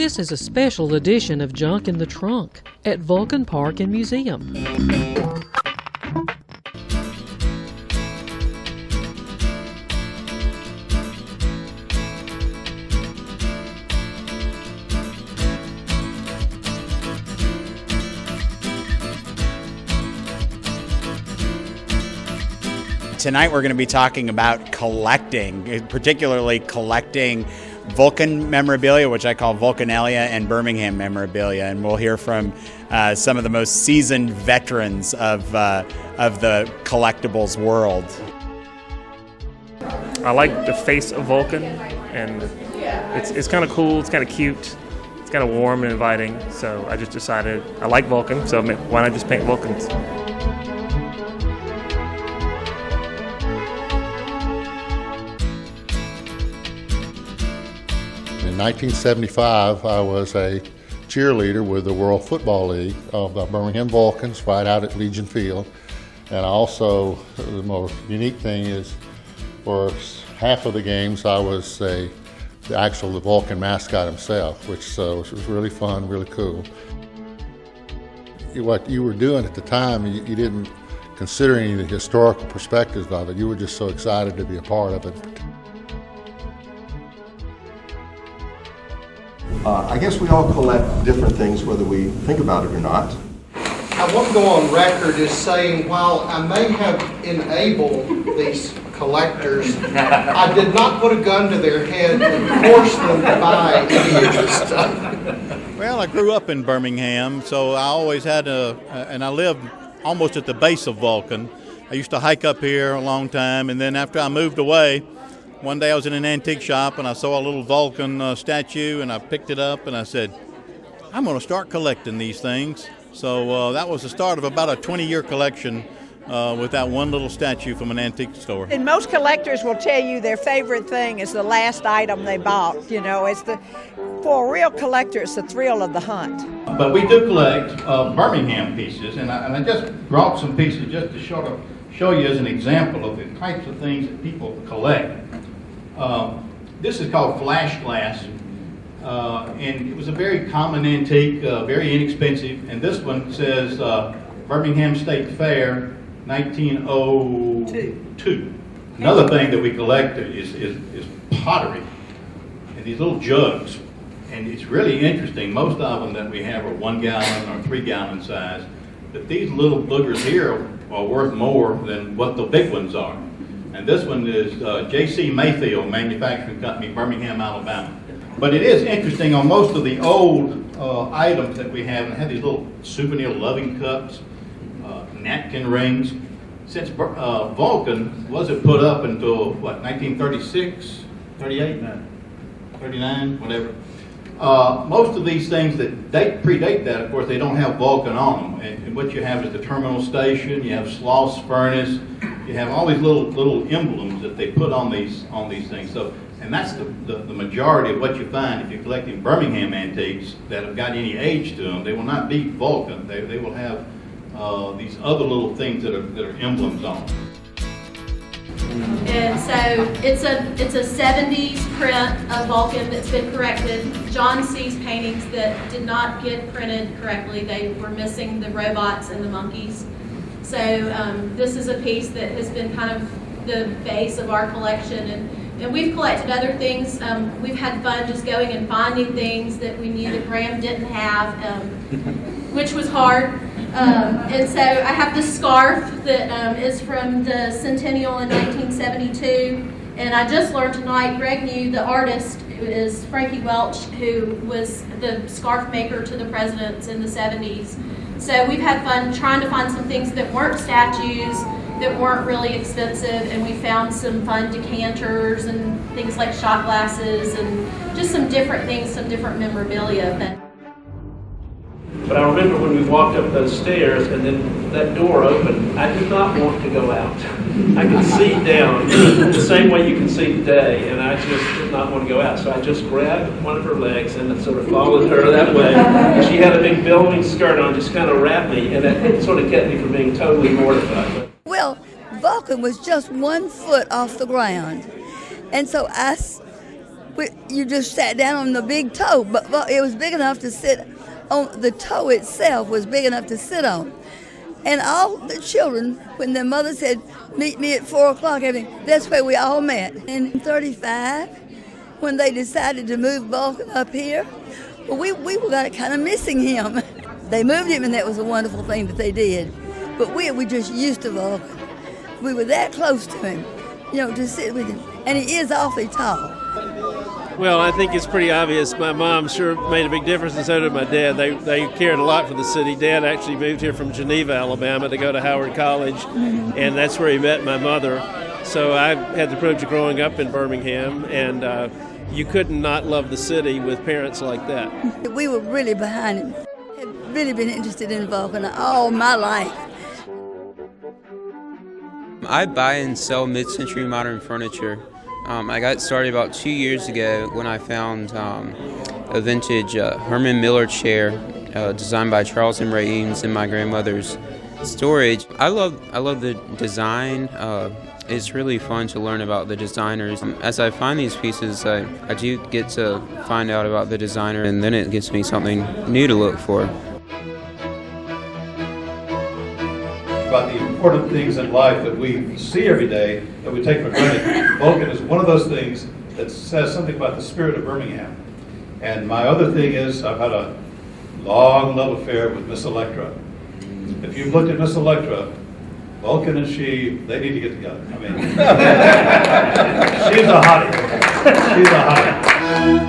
This is a special edition of Junk in the Trunk at Vulcan Park and Museum. Tonight we're going to be talking about collecting, particularly collecting Vulcan memorabilia, which I call Vulcanelia, and Birmingham memorabilia, and we'll hear from some of the most seasoned veterans of the collectibles world. I like the face of Vulcan, and it's kind of cool, it's kind of cute, it's kind of warm and inviting, so I just decided I like Vulcan, so why not just paint Vulcans? In 1975, I was a cheerleader with the World Football League of the Birmingham Vulcans right out at Legion Field. And also, the most unique thing is, for half of the games, I was the Vulcan mascot himself, which was really fun, really cool. What you were doing at the time, you didn't consider any of the historical perspectives of it. You were just so excited to be a part of it. I guess we all collect different things whether we think about it or not. I want to go on record as saying while I may have enabled these collectors, I did not put a gun to their head and force them to buy any of this stuff. Well, I grew up in Birmingham, so I always had and I lived almost at the base of Vulcan. I used to hike up here a long time, and then after I moved away, one day I was in an antique shop and I saw a little Vulcan statue, and I picked it up and I said, I'm going to start collecting these things. So that was the start of about a 20-year collection with that one little statue from an antique store. And most collectors will tell you their favorite thing is the last item they bought. You know, for a real collector, it's the thrill of the hunt. But we do collect Birmingham pieces, and I just brought some pieces just to show you as an example of the types of things that people collect. This is called flash glass, and it was a very common antique, very inexpensive, and this one says Birmingham State Fair, 1902. Another thing that we collect is pottery, and these little jugs, and it's really interesting. Most of them that we have are 1 gallon or 3 gallon size, but these little boogers here are worth more than what the big ones are. And this one is J.C. Mayfield Manufacturing Company, Birmingham, Alabama. But it is interesting, on most of the old items that we have, and have these little souvenir loving cups, napkin rings. Since Vulcan wasn't put up until, 1936, 38, 39, whatever. Most of these things that predate that, of course, they don't have Vulcan on them. And what you have is the terminal station, you have Sloss furnace, you have all these little emblems that they put on these things. So, and that's the majority of what you find if you're collecting Birmingham antiques that have got any age to them. They will not be Vulcan. They will have these other little things that are emblems on them. And so it's a 70s print of Vulcan that's been corrected. John sees paintings that did not get printed correctly. They were missing the robots and the monkeys. So this is a piece that has been kind of the base of our collection. And we've collected other things. We've had fun just going and finding things that we knew that Graham didn't have, which was hard. And so I have this scarf that is from the centennial in 1972, and I just learned tonight, Greg knew the artist is Frankie Welch, who was the scarf maker to the presidents in the 70s. So we've had fun trying to find some things that weren't statues, that weren't really expensive, and we found some fun decanters and things like shot glasses and just some different things, some different memorabilia. But I remember when we walked up those stairs and then that door opened, I did not want to go out. I could see down the same way you can see today, and I just did not want to go out. So I just grabbed one of her legs and sort of followed her that way. And she had a big billowing skirt on, just kind of wrapped me, and that sort of kept me from being totally mortified. Well, Vulcan was just 1 foot off the ground. And so I you just sat down on the big toe, but it was big enough to sit on. The toe itself was big enough to sit on. And all the children, when their mother said, meet me at 4 o'clock, that's where we all met. In 35, when they decided to move Vulcan up here, well, we were kind of missing him. They moved him, and that was a wonderful thing that they did. But we were just used to Vulcan. We were that close to him, to sit with him. And he is awfully tall. Well, I think it's pretty obvious. My mom sure made a big difference, and so did my dad. They cared a lot for the city. Dad actually moved here from Geneva, Alabama, to go to Howard College, and that's where he met my mother. So I had the privilege of growing up in Birmingham, and you couldn't not love the city with parents like that. We were really behind him. Had really been interested in Vulcan all my life. I buy and sell mid-century modern furniture. I got started about 2 years ago when I found a vintage Herman Miller chair designed by Charles M. Ray Eames in my grandmother's storage. I love the design. It's really fun to learn about the designers. As I find these pieces, I do get to find out about the designer, and then it gives me something new to look for. About the important things in life that we see every day that we take for granted. Vulcan is one of those things that says something about the spirit of Birmingham. And my other thing is I've had a long love affair with Miss Electra. If you've looked at Miss Electra, Vulcan and she, they need to get together. I mean, she's a hottie. She's a hottie.